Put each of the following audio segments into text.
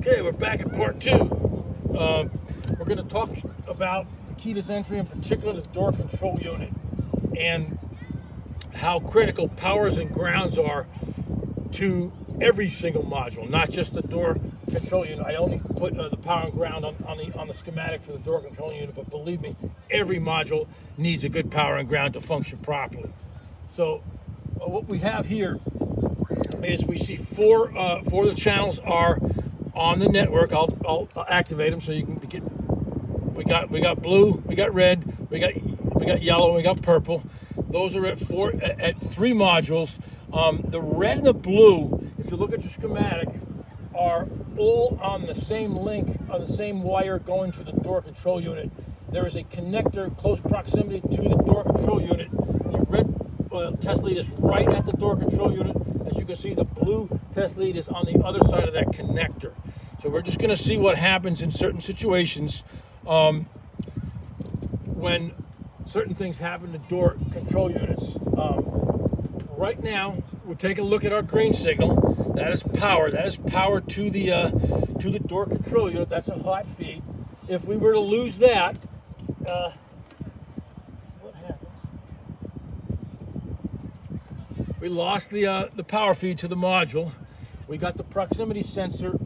Okay, we're back at part two. We're going to talk about the keyless entry, in particular the door control unit, and how critical powers and grounds are to every single module, not just the door control unit. I only put the power and ground on the schematic for the door control unit, but believe me, every module needs a good power and ground to function properly. So what we have here is we see four of the channels are on the network. I'll activate them so you can get. We got blue, we got red, we got yellow, we got purple. Those are at three modules. The red and the blue, if you look at your schematic, are all on the same link, on the same wire going to the door control unit. There is a connector close proximity to the door control unit. The red test lead is right at the door control unit. As you can see, the blue test lead is on the other side of that connector. So we're just going to see what happens in certain situations when certain things happen to door control units. Right now, we'll take a look at our green signal. That is power. That is power to the door control unit. That's a hot feed. If we were to lose that, what happens? We lost the power feed to the module. We got the proximity sensor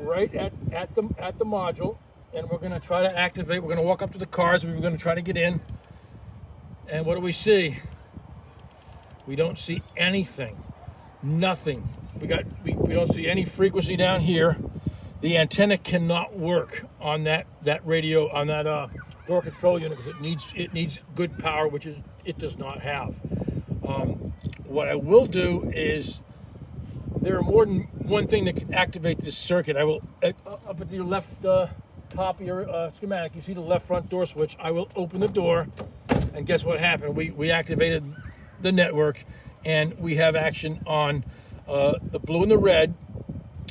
right at the module, and we're going to try to activate. We're going to walk up to the cars. We're going to try to get in. And what do we see? We don't see anything. Nothing. We don't see any frequency down here. The antenna cannot work on that radio, on that door control unit, because it needs good power, which it does not have. What I will do is, there are more than one thing that can activate this circuit. I will, up at your left top of your schematic, you see the left front door switch. I will open the door, and guess what happened? We activated the network, and we have action on the blue and the red,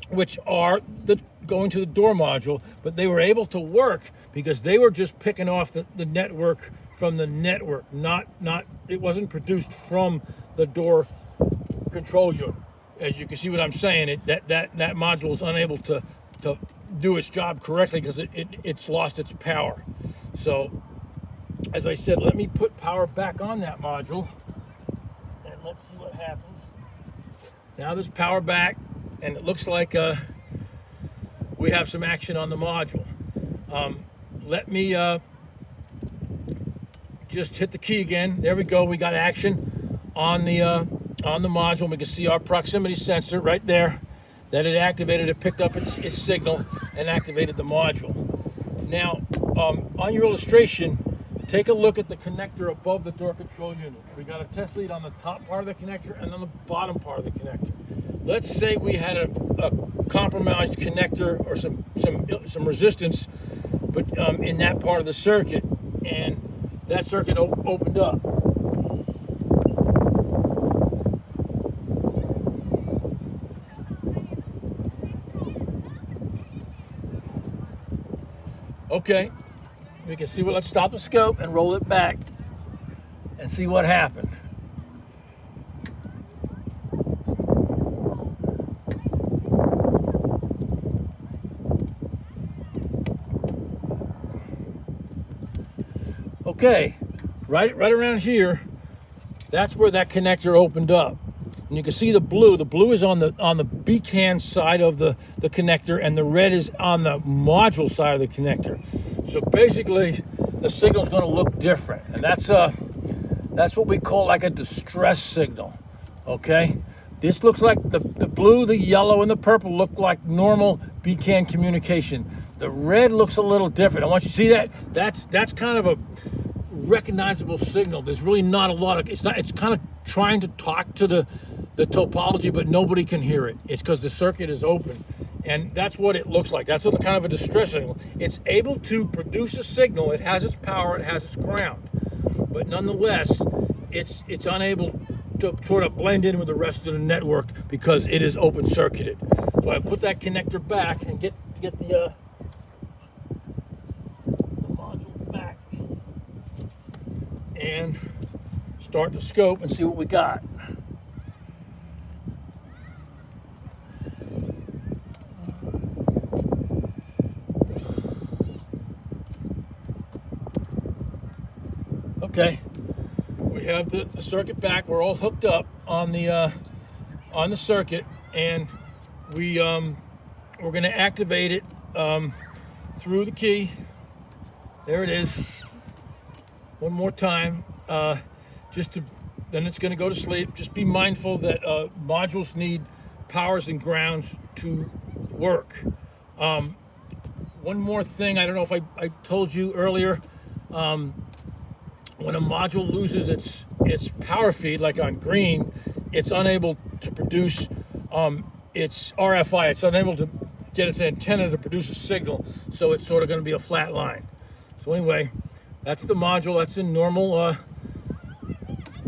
which are going to the door module, but they were able to work because they were just picking off the network from the network, it wasn't produced from the door control unit. As you can see what I'm saying, that module is unable to do its job correctly because it's lost its power. So, as I said, let me put power back on that module, and let's see what happens. Now there's power back, and it looks like we have some action on the module. Let me just hit the key again. There we go. We got action on the module. We can see our proximity sensor right there that it activated. It picked up its signal and activated the module. Now, on your illustration, take a look at the connector above the door control unit. We got a test lead on the top part of the connector and on the bottom part of the connector. Let's say we had a compromised connector or some resistance, but in that part of the circuit, and that circuit opened up. Okay, we can see let's stop the scope and roll it back and see what happened. Okay, right around here, that's where that connector opened up. And you can see the blue. The blue is on the BCAN side of the connector, and the red is on the module side of the connector. So basically, the signal is going to look different, and that's what we call like a distress signal. Okay, this looks like the blue, the yellow, and the purple look like normal BCAN communication. The red looks a little different. I want you to see that. That's kind of a recognizable signal. There's really not a lot of. It's kind of trying to talk to the topology, but nobody can hear it. It's because the circuit is open, and that's what it looks like. That's kind of a distress signal. It's able to produce a signal. It has its power. It has its ground, but nonetheless, it's unable to sort of blend in with the rest of the network because it is open circuited. So I put that connector back and get the module back and start the scope and see what we got. Okay, we have the circuit back. We're all hooked up on the circuit, and we're going to activate it through the key. There it is. One more time, then it's going to go to sleep. Just be mindful that modules need powers and grounds to work. One more thing, I don't know if I told you earlier, when a module loses its power feed, like on green, it's unable to produce its RFI. It's unable to get its antenna to produce a signal, so it's sort of going to be a flat line. So anyway, that's the module. That's in normal,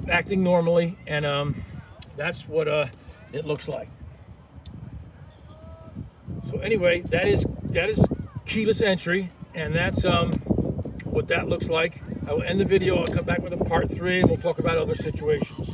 acting normally, and that's what it looks like. So anyway, that is keyless entry, and that's what that looks like. I will end the video. I'll come back with a part 3, and we'll talk about other situations.